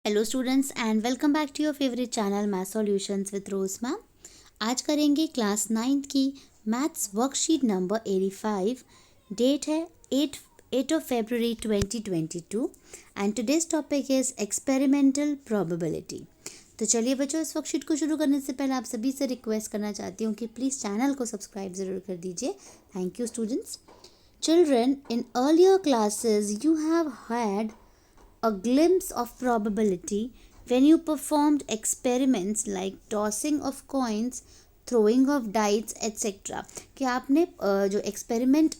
Hello students and welcome back to your favourite channel math solutions with Rose ma'am. आज करेंगे class 9th की maths worksheet number 85। Date है 8 of February 2022 and today's topic is experimental probability. तो चलिए बच्चों, इस worksheet को शुरू करने से पहले आप सभी से रिक्वेस्ट करना चाहती हूँ कि प्लीज़ चैनल को सब्सक्राइब ज़रूर कर दीजिए। Thank you students. Children, in earlier classes you have had a glimpse of probability when you performed experiments like tossing of coins, throwing of dice, etc. कि आपने जो एक्सपेरिमेंट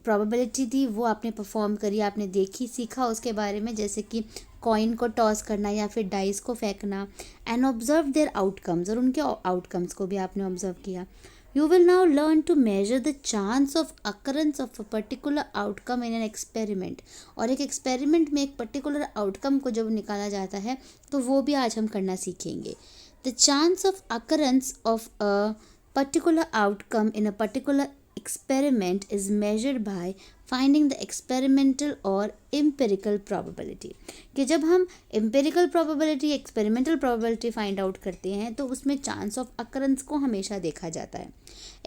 प्रोबेबिलिटी थी वो आपने परफॉर्म करी, आपने देखी, सीखा उसके बारे में, जैसे कि कॉइन को टॉस करना या फिर डाइस को फेंकना, एंड ऑब्जर्व देयर आउटकम्स, और उनके आउटकम्स को भी आपने ऑब्जर्व किया। You will now learn to measure the chance of occurrence of a particular outcome in an experiment। और एक एक्सपेरिमेंट में एक पर्टिकुलर आउटकम को जब निकाला जाता है तो वो भी आज हम करना सीखेंगे। The chance of occurrence of a particular outcome in a particular experiment is measured by finding the experimental or empirical probability। कि जब हम empirical probability experimental probability find out करते हैं तो उसमें chance of occurrence को हमेशा देखा जाता है।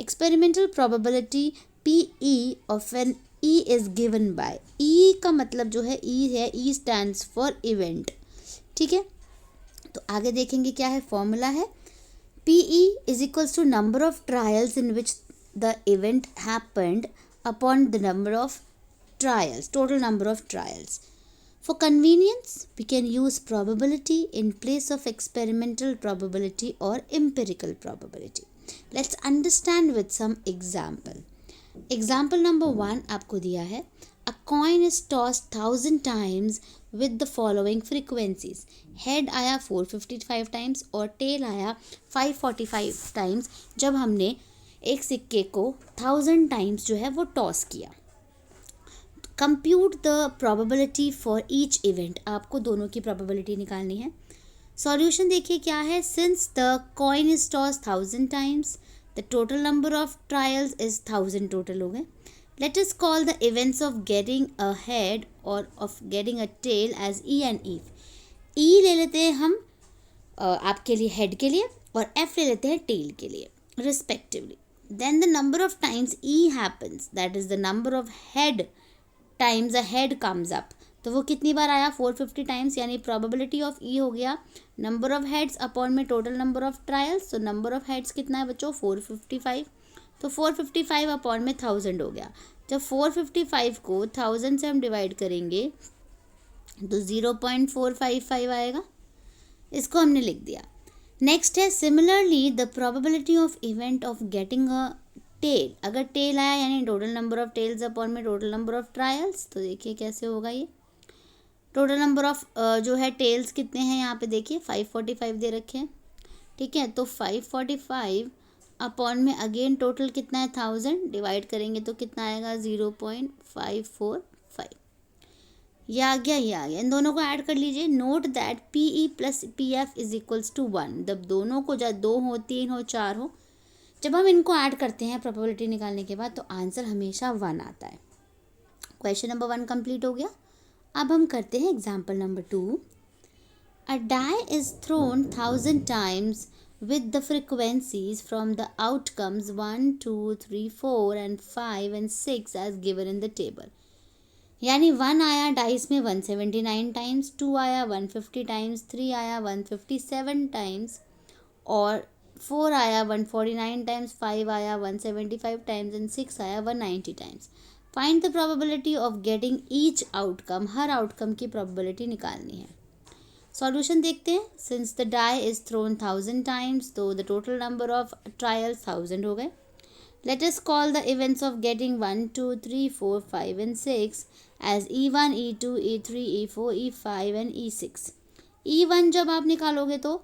experimental probability PE of when E is given by, E का मतलब जो है E है, E stands for event। ठीक है, तो आगे देखेंगे क्या है, फॉर्मूला है PE is equals to number of trials in which the event happened upon the number of trials, total number of trials. For convenience, we can use probability in place of experimental probability or empirical probability. Let's understand with some example. Example number 1 आपको दिया है, a coin is tossed 1000 times with the following frequencies। Head आया 455 times और tell आया 545 times जब हमने एक सिक्के को 1000 टाइम्स जो है वो टॉस किया। Compute the probability for each event, आपको दोनों की प्रोबेबिलिटी निकालनी है। सॉल्यूशन देखिए क्या है, since the coin is toss 1000 times, the total number of trials is 1000 total हो गए। Let us call the events of getting a head और of getting a tail as E and F. E ले लेते हैं हम आपके लिए head के लिए, और एफ ले लेते हैं टेल के लिए respectively. Then the number of times E happens, that is the number of head times a head comes up. तो वो कितनी बार आया, 450 टाइम्स, यानी प्रोबेबिलिटी ऑफ ई हो गया नंबर ऑफ हेड्स अपॉन में टोटल नंबर ऑफ ट्रायल्स। तो नंबर ऑफ हेड्स कितना है बच्चों, 455। तो 455 अपॉन में 1000 हो गया। जब 455 को 1000 से हम डिवाइड करेंगे तो 0.455 आएगा, इसको हमने लिख दिया। नेक्स्ट है similarly the probability of event of getting a tail. अगर टेल आया यानी total number of tails upon में टोटल नंबर ऑफ ट्रायल्स। तो देखिए कैसे होगा ये, टोटल नंबर ऑफ जो है टेल्स कितने हैं यहाँ पे देखिए 545 दे रखे हैं। ठीक है, तो 545 अपॉन में अगेन टोटल कितना है 1000, डिवाइड करेंगे तो कितना आएगा 0.545। ये आ गया, ये आ गया। इन दोनों को ऐड कर लीजिए। Note that P E plus P F is equals to 1। जब दोनों को, जब 2 हो, 3 हो, 4 हो, जब हम इनको ऐड करते हैं प्रोबेबिलिटी निकालने के बाद तो आंसर हमेशा 1 आता है। क्वेश्चन नंबर 1 कंप्लीट हो गया। अब हम करते हैं example number 2। A die is thrown 1000 times with the frequencies from the outcomes 1, 2, 3, 4 and 5 and 6 as given in the table। यानी 1 आया डाइस में 179 टाइम्स, 2 आया 150 टाइम्स, 3 आया 157 टाइम्स और 4 आया 149 टाइम्स, 5 आया 175 टाइम्स एंड 6 आया 190 times. Find the probability of getting each outcome, हर आउटकम की प्रोबेबिलिटी निकालनी है। सॉल्यूशन देखते हैं। Since the die is thrown 1000 times तो the total number of trials 1000 हो गए। Let us call the events of getting 1, 2, 3, 4, 5 and 6 as E1, E2, E3, E4, E5 and E6। E1 जब आप निकालोगे तो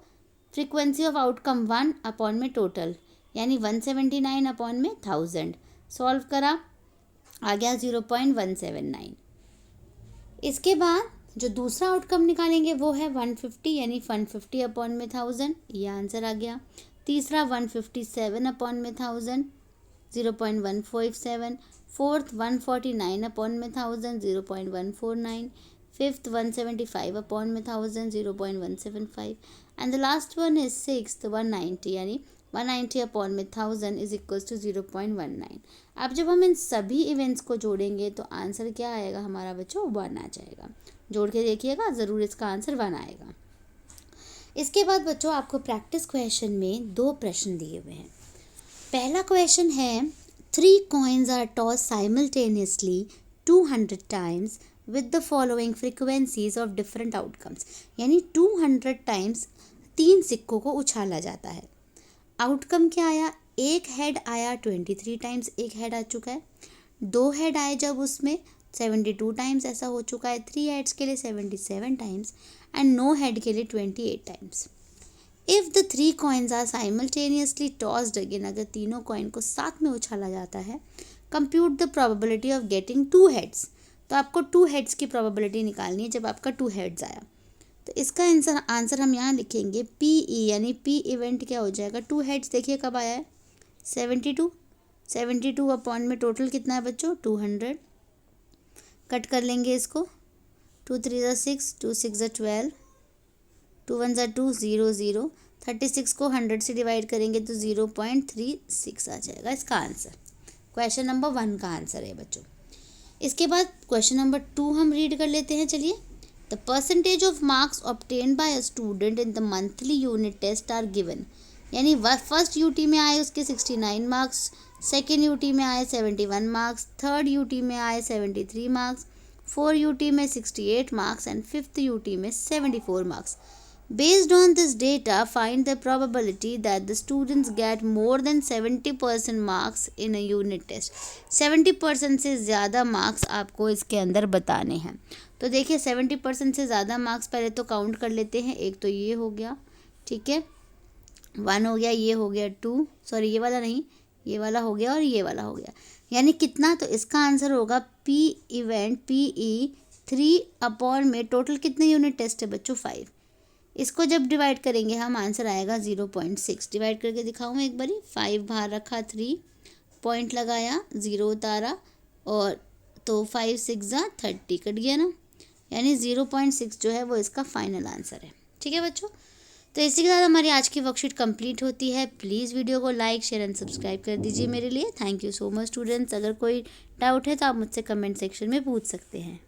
फ्रीक्वेंसी ऑफ आउटकम 1 अपॉन में total, यानी 179 upon में 1000। सॉल्व करा, आ गया 0.179। इसके बाद जो दूसरा आउटकम निकालेंगे वो है 150, यानी 150 अपॉन में 1000, ये आंसर आ गया। तीसरा 157 अपॉन में 1000, 0.157। फोर्थ 149 अपॉन में 1000, 0.149। फिफ्थ 175 अपॉन में 1000 0.175 and the last one is sixth 190 यानी 190 अपॉन में 1000 इज इक्वल्स टू 0.19। अब जब हम इन सभी इवेंट्स को जोड़ेंगे तो आंसर क्या आएगा हमारा बच्चों, 1 आ जाएगा। जोड़ के देखिएगा, ज़रूर इसका आंसर 1 आएगा। इसके बाद बच्चों आपको प्रैक्टिस क्वेश्चन में 2 प्रश्न दिए हुए हैं। पहला क्वेश्चन है 3 coins are tossed simultaneously 200 times with the following frequencies of different outcomes, यानी 200 टाइम्स 3 सिक्कों को उछाला जाता है। आउटकम क्या आया, एक हेड आया 23 टाइम्स, एक हेड आ चुका है। 2 हेड आए जब उसमें 72 टाइम्स ऐसा हो चुका है। 3 हेड्स के लिए 77 टाइम्स एंड नो हेड के लिए 28 times. If the 3 coins are simultaneously tossed again, अगर तीनों कॉइन को साथ में उछाला जाता है, compute the probability of getting 2 heads, तो आपको 2 हेड्स की प्रोबेबिलिटी निकालनी है जब आपका 2 हेड्स आया। तो इसका आंसर हम यहाँ लिखेंगे PE, यानी P इवेंट क्या हो जाएगा, 2 हेड्स देखिए कब आया है, 72 अपॉन में टोटल कितना है बच्चों, 200। कट कर लेंगे इसको, 2 3 ज़ा 6, 2 6 ज़ा 12, 2 1 ज़ा 2, 0 0, 36 को 100 से डिवाइड करेंगे तो 0.36 आ जाएगा इसका आंसर। क्वेश्चन नंबर 1 का आंसर है बच्चों। इसके बाद क्वेश्चन नंबर 2 हम रीड कर लेते हैं, चलिए। The percentage of marks obtained by a student in the monthly unit test are given, यानी फर्स्ट यूटी में आए उसके 69 मार्क्स, सेकेंड यूटी में आए 71 मार्क्स, थर्ड यूटी में आए 73 मार्क्स, 4 यूटी में 68 मार्क्स एंड फिफ्थ यूटी में 74 marks. Based on this data, find the probability that the students get more than 70% marks in a unit test. 70% से ज़्यादा marks आपको इसके अंदर बताने हैं। तो देखिए 70% से ज़्यादा मार्क्स पहले तो काउंट कर लेते हैं। एक तो ये हो गया, ठीक है, 1 हो गया, ये हो गया 2, सॉरी ये वाला नहीं, ये वाला हो गया और ये वाला हो गया, यानी कितना, तो इसका आंसर होगा P इवेंट PE 3 अपॉन में टोटल कितने यूनिट टेस्ट है बच्चों, 5। इसको जब डिवाइड करेंगे हम, आंसर आएगा 0.6। डिवाइड करके दिखाऊँ मैं एक बारी, 5 बाहर रखा, 3 पॉइंट लगाया, 0 उतारा, और तो 5 6 ज़ा 30 कट गया ना, यानी 0.6 जो है वो इसका फाइनल आंसर है। ठीक है बच्चों, तो इसी के साथ हमारी आज की वर्कशीट कंप्लीट होती है। प्लीज़ वीडियो को लाइक शेयर एंड सब्सक्राइब कर दीजिए मेरे लिए। Thank you so much students. अगर कोई डाउट है तो आप मुझसे कमेंट सेक्शन में पूछ सकते हैं।